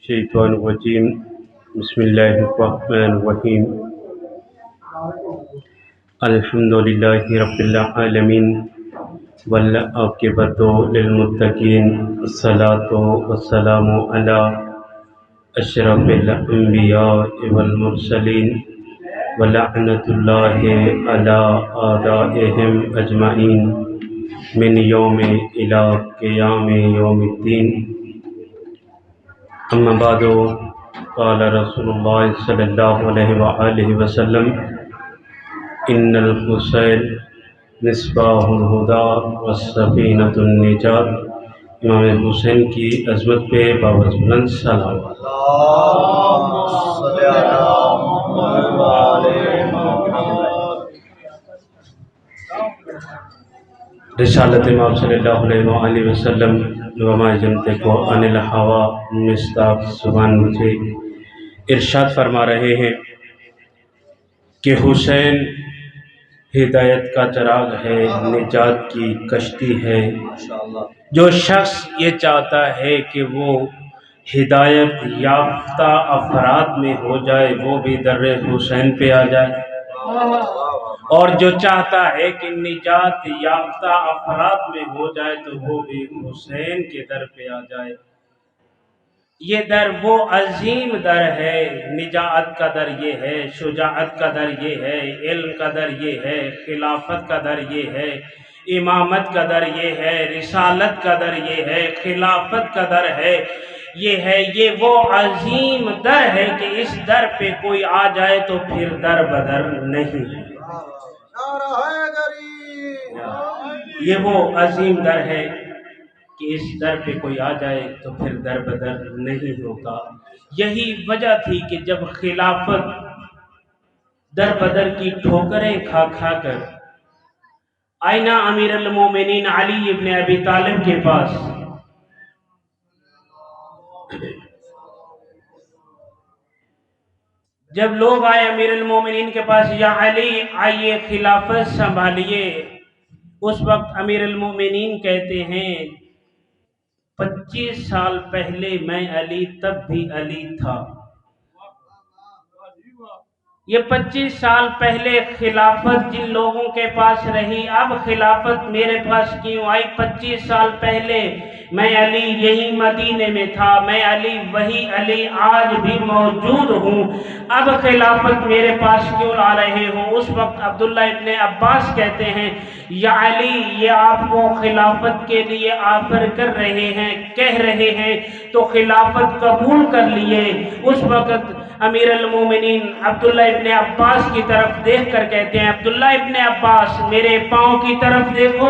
الشيطان الرجيم بسم الله الرحمن الرحيم الحمد لله رب العالمين والعاقبة للمتقين الصلاة والسلام على أشرف الأنبياء والمرسلين ولعنة الله على أعدائهم أجمعين من يوم إلى قيام يوم الدين اما بعد قال رسول اللہ صلی اللہ علیہ وآلہ وسلم ان الحسین مصباح الہدی والسفینۃ النجات۔ امام حسین کی عظمت پہ باوز بلند صلوات۔ رسالت امام صلی اللہ علیہ وآلہ وسلم وما ينطق عن الهوى مصداق زبان سے ارشاد فرما رہے ہیں کہ حسین ہدایت کا چراغ ہے، نجات کی کشتی ہے۔ جو شخص یہ چاہتا ہے کہ وہ ہدایت یافتہ افراد میں ہو جائے وہ بھی در حسین پہ آ جائے، اور جو چاہتا ہے کہ نجات یافتہ افراد میں ہو جائے تو وہ بھی حسین کے در پہ آ جائے۔ یہ در وہ عظیم در ہے، نجات کا در یہ ہے، شجاعت کا در یہ ہے، علم کا در یہ ہے، خلافت کا در یہ ہے، امامت کا در یہ ہے، رسالت کا در یہ ہے، خلافت کا در ہے، یہ وہ عظیم در ہے کہ اس در پہ کوئی آ جائے تو پھر در بدر نہیں ہے۔ یہ وہ عظیم در ہے کہ اس در پہ کوئی آ جائے تو پھر در بدر نہیں ہوتا۔ یہی وجہ تھی کہ جب خلافت در بدر کی ٹھوکریں کھا کھا کر آئینہ امیر المومنین علی ابن ابی طالب کے پاس جب لوگ آئے امیر المومنین کے پاس، یا علی آئیے خلافت سنبھالیے، اس وقت امیر المومنین کہتے ہیں 25 سال پہلے میں علی تب بھی علی تھا۔ یہ 25 سال پہلے خلافت جن لوگوں کے پاس رہی، اب خلافت میرے پاس کیوں آئی؟ 25 سال پہلے میں علی یہی مدینے میں تھا، میں علی وہی علی آج بھی موجود ہوں، اب خلافت میرے پاس کیوں لا رہے ہو؟ اس وقت عبداللہ ابن عباس کہتے ہیں یا علی یہ آپ کو خلافت کے لیے آفر کر رہے ہیں، کہہ رہے ہیں تو خلافت قبول کر لیے۔ اس وقت امیر المومنین عبداللہ ابن عباس کی طرف دیکھ کر کہتے ہیں عبداللہ ابن عباس میرے پاؤں کی طرف دیکھو۔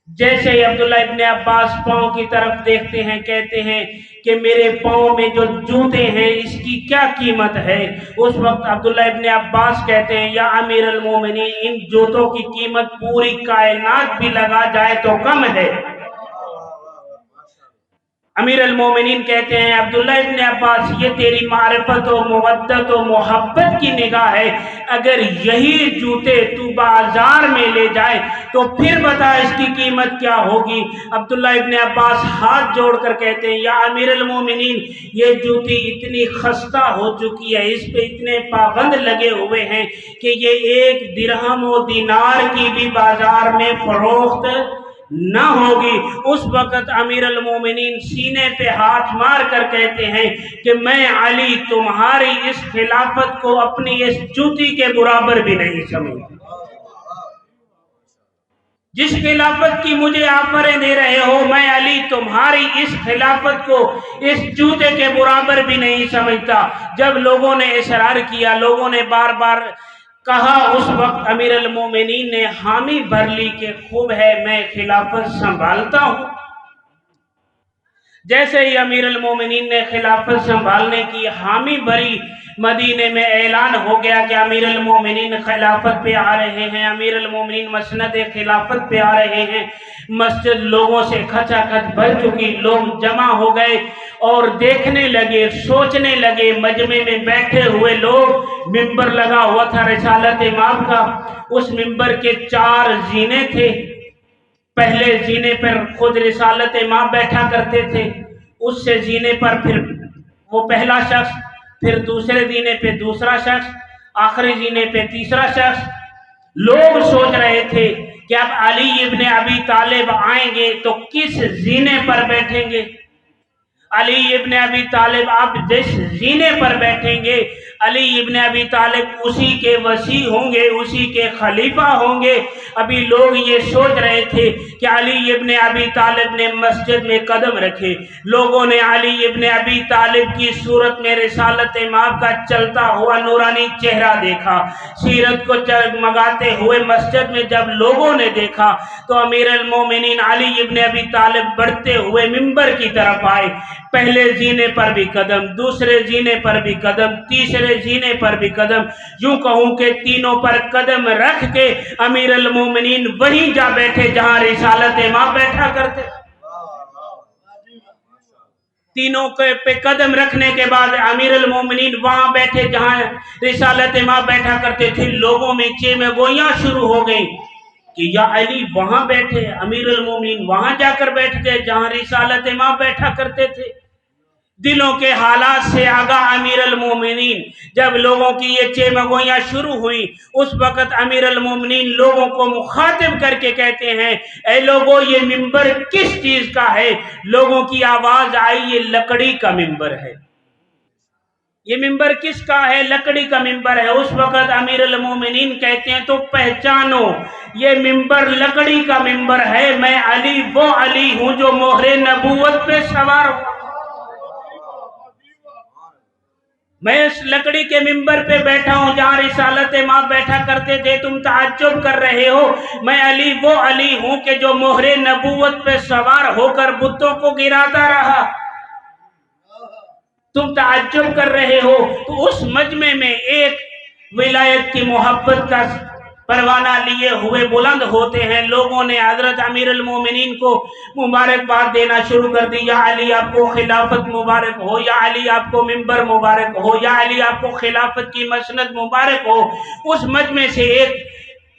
جیسے ہی عبداللہ ابن عباس پاؤں کی طرف دیکھتے ہیں کہتے ہیں کہ میرے پاؤں میں جو جوتے ہیں اس کی کیا قیمت ہے؟ اس وقت عبداللہ ابن عباس کہتے ہیں یا امیر المومنین ان جوتوں کی قیمت پوری کائنات بھی لگا جائے تو کم ہے۔ امیر المومنین کہتے ہیں عبداللہ ابن عباس یہ تیری معرفت و مودت و محبت کی نگاہ ہے، اگر یہی جوتے تو بازار میں لے جائے تو پھر بتا اس کی قیمت کیا ہوگی؟ عبداللہ ابن عباس ہاتھ جوڑ کر کہتے ہیں یا امیر المومنین یہ جوتی اتنی خستہ ہو چکی ہے، اس پہ اتنے پابند لگے ہوئے ہیں کہ یہ 1 درہم و دینار کی بھی بازار میں فروخت نہ ہوگی۔ اس وقت امیر المومنین سینے پہ ہاتھ مار کر کہتے ہیں کہ میں علی تمہاری اس خلافت کو اپنی اس جوتی کے برابر بھی نہیں سمجھتا۔ جس خلافت کی مجھے آفریں دے رہے ہو میں علی تمہاری اس خلافت کو اس جوتے کے برابر بھی نہیں سمجھتا۔ جب لوگوں نے اصرار کیا، لوگوں نے بار بار کہا، اس وقت امیر المومنین نے حامی بھر لی کہ خوب ہے میں خلافت سنبھالتا ہوں۔ جیسے ہی امیر المومنین نے خلافت سنبھالنے کی حامی بھری، مدینے میں اعلان ہو گیا کہ امیر المومنین خلافت پہ آ رہے ہیں، امیر المومنین مسند خلافت پہ آ رہے ہیں۔ مسجد لوگوں سے کھچا کھچ بھر چکی، لوگ جمع ہو گئے اور دیکھنے لگے، سوچنے لگے۔ مجمع میں بیٹھے ہوئے لوگ، ممبر لگا ہوا تھا رسالت امام کا، اس ممبر کے 4 زینے تھے۔ پہلے زینے پر خود رسالت امام بیٹھا کرتے تھے، اس سے زینے پر پھر وہ پہلا شخص، پھر دوسرے زینے پہ دوسرا شخص، آخری زینے پہ تیسرا شخص۔ لوگ سوچ رہے تھے کہ اب علی ابن ابی طالب آئیں گے تو کس زینے پر بیٹھیں گے؟ علی ابن ابی طالب اب جس زینے پر بیٹھیں گے، علی ابن ابی طالب اسی کے وصی ہوں گے، اسی کے خلیفہ ہوں گے۔ ابھی لوگ یہ سوچ رہے تھے کہ علی ابن ابی طالب نے مسجد میں قدم رکھے، لوگوں نے علی ابن ابی طالب کی صورت میں رسالت مآب کا چلتا ہوا نورانی چہرہ دیکھا۔ سیرت کو جگمگاتے ہوئے مسجد میں جب لوگوں نے دیکھا تو امیر المومنین علی ابن ابی طالب بڑھتے ہوئے منبر کی طرف آئے۔ پہلے زینے پر بھی قدم، دوسرے زینے پر بھی قدم، تیسرے زینے پر بھی قدم، یوں کہوں کہ تینوں پر قدم رکھ کے امیر المومنین وہیں جا بیٹھے جہاں رسالت مآب بیٹھا کرتے۔ تینوں پہ قدم رکھنے کے بعد امیر المومنین وہاں بیٹھے جہاں رسالت مآب بیٹھا کرتے تھے۔ لوگوں میں چیمہ گوئیاں شروع ہو گئیں کہ یا علی وہاں بیٹھے، امیر المومنین وہاں جا کر بیٹھ گئے جہاں رسالت مآب بیٹھا کرتے تھے۔ دلوں کے حالات سے آگاہ امیر المومنین جب لوگوں کی یہ چیمہ گوئیاں شروع ہوئیں، اس وقت امیر المومنین لوگوں کو مخاطب کر کے کہتے ہیں، اے لوگوں یہ منبر کس چیز کا ہے؟ لوگوں کی آواز آئی، یہ لکڑی کا منبر ہے۔ یہ منبر کس کا ہے؟ لکڑی کا منبر ہے۔ اس وقت امیر المومنین کہتے ہیں تو پہچانو، یہ منبر لکڑی کا منبر ہے، میں علی وہ علی ہوں جو مہر نبوت پہ سوار ہوں۔ میں اس لکڑی کے منبر پہ بیٹھا ہوں جہاں رسالت مآب بیٹھا کرتے تھے۔ تم تعجب کر رہے ہو، میں علی وہ علی ہوں کہ جو مہر نبوت پہ سوار ہو کر بتوں کو گراتا رہا۔ تم تعجب کر رہے ہو۔ تو اس مجمع میں ایک ولایت کی محبت کا پروانہ لیے ہوئے بلند ہوتے ہیں۔ لوگوں نے حضرت امیر المومنین کو مبارکباد دینا شروع کر دی، یا علی آپ کو خلافت مبارک ہو، یا علی آپ کو منبر مبارک ہو، یا علی آپ کو خلافت کی مسند مبارک ہو۔ اس مجمع سے ایک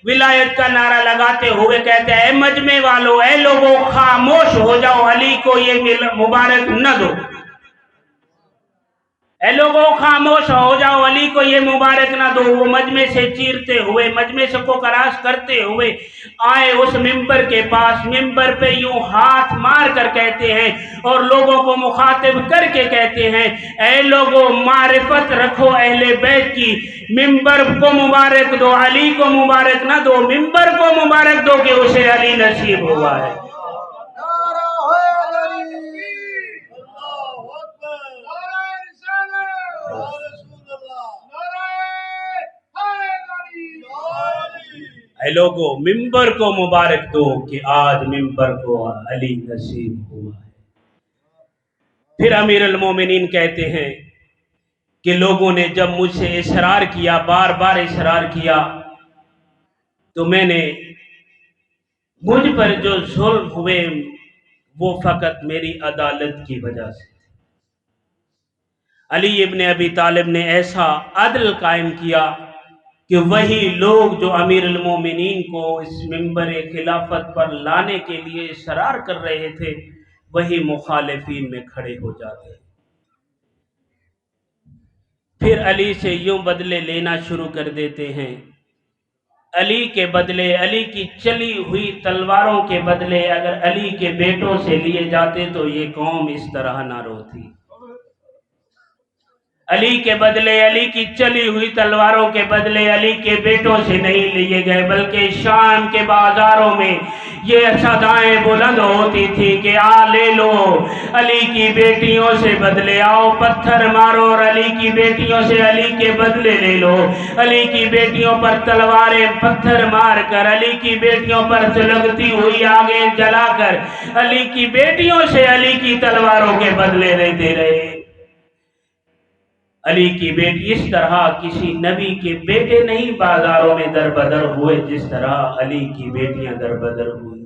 ولایت کا نعرہ لگاتے ہوئے کہتے ہیں، اے مجمع والو، اے لوگوں خاموش ہو جاؤ، علی کو یہ مبارک نہ دو۔ اے لوگوں خاموش ہو جاؤ، علی کو یہ مبارک نہ دو۔ وہ مجمع سے چیرتے ہوئے، مجمع سے کو کراس کرتے ہوئے آئے اس منبر کے پاس، منبر پہ یوں ہاتھ مار کر کہتے ہیں اور لوگوں کو مخاطب کر کے کہتے ہیں، اے لوگوں معرفت رکھو اہل بیت کی، منبر کو مبارک دو، علی کو مبارک نہ دو، منبر کو مبارک دو کہ اسے علی نصیب ہوا ہے۔ اے لوگوں منبر کو مبارک دو کہ آج منبر کو علی نصیب ہوا ہے۔ پھر امیر المومنین کہتے ہیں کہ لوگوں نے جب مجھ سے اصرار کیا، بار بار اصرار کیا، تو میں نے مجھ پر جو ظلم ہوئے وہ فقط میری عدالت کی وجہ سے۔ علی ابن ابی طالب نے ایسا عدل قائم کیا کہ وہی لوگ جو امیر المومنین کو اس منبر خلافت پر لانے کے لیے اصرار کر رہے تھے، وہی مخالفین میں کھڑے ہو جاتے ہیں۔ پھر علی سے یوں بدلے لینا شروع کر دیتے ہیں۔ علی کے بدلے، علی کی چلی ہوئی تلواروں کے بدلے اگر علی کے بیٹوں سے لیے جاتے تو یہ قوم اس طرح نہ روتی۔ علی کے بدلے، علی کی چلی ہوئی تلواروں کے بدلے علی کے بیٹوں سے نہیں لیے گئے، بلکہ شام کے بازاروں میں یہ صدائیں بلند ہوتی تھی کہ آ لے لو، علی کی بیٹیوں سے بدلے، آؤ پتھر مارو اور علی کی بیٹیوں سے علی کے بدلے لے لو۔ علی کی بیٹیوں پر تلواریں پتھر مار کر، علی کی بیٹیوں پر سلگتی ہوئی آگیں جلا کر، علی کی بیٹیوں سے علی کی تلواروں کے بدلے لیتے رہے۔ علی کی بیٹی اس طرح کسی نبی کے بیٹے نہیں بازاروں میں در بدر ہوئے جس طرح علی کی بیٹیاں در بدر ہوئی۔